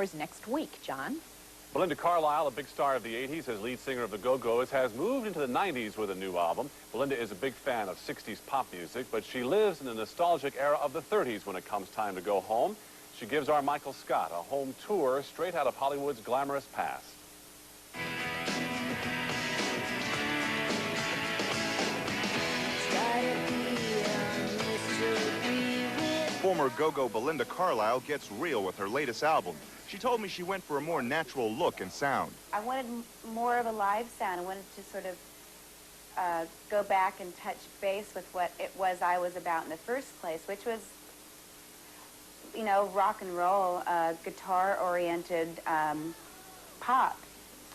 yours next week, John. Belinda Carlisle, a big star of the 80s as lead singer of the Go-Go's, has moved into the 90s with a new album. Belinda is a big fan of 60s pop music, but she lives in the nostalgic era of the 30s when it comes time to go home. She gives our Michael Scott a home tour straight out of Hollywood's glamorous past. Former Go-Go Belinda Carlisle gets real with her latest album. She told me she went for a more natural look and sound. I wanted more of a live sound. I wanted to sort of go back and touch base with what it was I was about in the first place, which was, you know, rock and roll, guitar-oriented pop,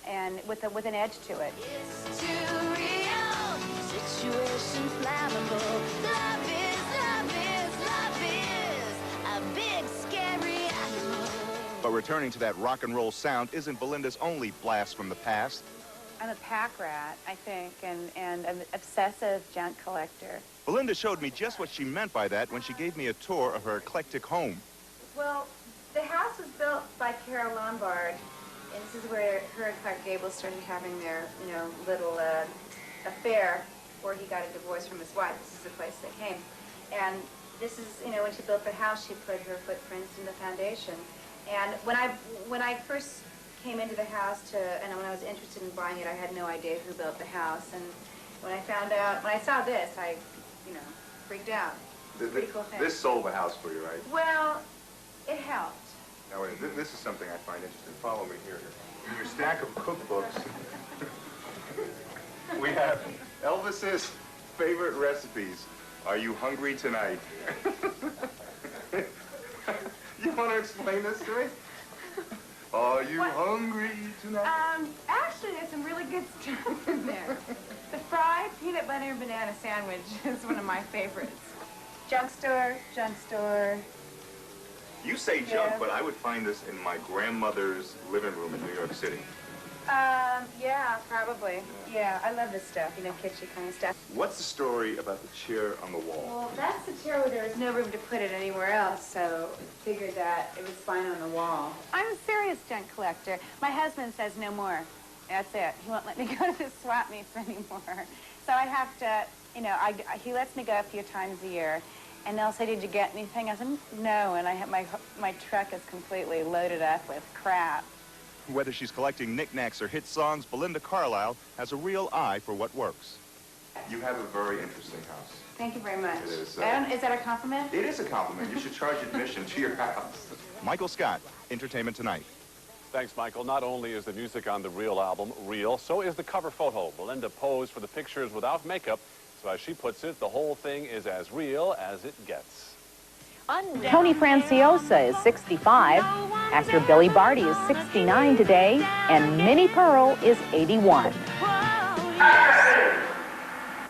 and with an edge to it. It's too real, situation flammable. Love is a big scary animal. But returning to that rock and roll sound isn't Belinda's only blast from the past. I'm a pack rat, I think, and an obsessive junk collector. Belinda showed me just what she meant by that when she gave me a tour of her eclectic home. Well, the house was built by Carol Lombard, and this is where her and Clark Gable started having their, you know, little affair before he got a divorce from his wife. This is the place they came. And this is, you know, when she built the house, she put her footprints in the foundation. And when I first came into the house and when I was interested in buying it, I had no idea who built the house. And when I found out, when I saw this, I, you know, freaked out. Pretty cool thing. This sold the house for you, right? Well, it helped. Now, wait, this is something I find interesting. Follow me here. In your stack of cookbooks, we have Elvis's favorite recipes. Are you hungry tonight? You want to explain this to me? Are you hungry tonight? Actually, there's some really good stuff in there. The fried peanut butter and banana sandwich is one of my favorites. Junk store, junk store. You say junk, but I would find this in my grandmother's living room in New York City. Yeah, probably. Yeah, I love this stuff, you know, kitschy kind of stuff. What's the story about the chair on the wall? Well, that's the chair where there was no room to put it anywhere else, so figured that it was fine on the wall. I'm a serious junk collector. My husband says no more. That's it. He won't let me go to the swap meets anymore. So I have to, you know, he lets me go a few times a year. And they'll say, did you get anything? I said, no, and I have my truck is completely loaded up with crap. Whether she's collecting knickknacks or hit songs, Belinda Carlisle has a real eye for what works. You have a very interesting house. Thank you very much. It is. Is that a compliment? It is a compliment. You should charge admission to your house. Michael Scott, Entertainment Tonight. Thanks, Michael. Not only is the music on the Real album real, so is the cover photo. Belinda posed for the pictures without makeup, so as she puts it, the whole thing is as real as it gets. Tony Franciosa is 65, actor Billy Barty is 69 today, and Minnie Pearl is 81.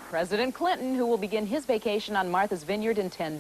President Clinton, who will begin his vacation on Martha's Vineyard in 10 days.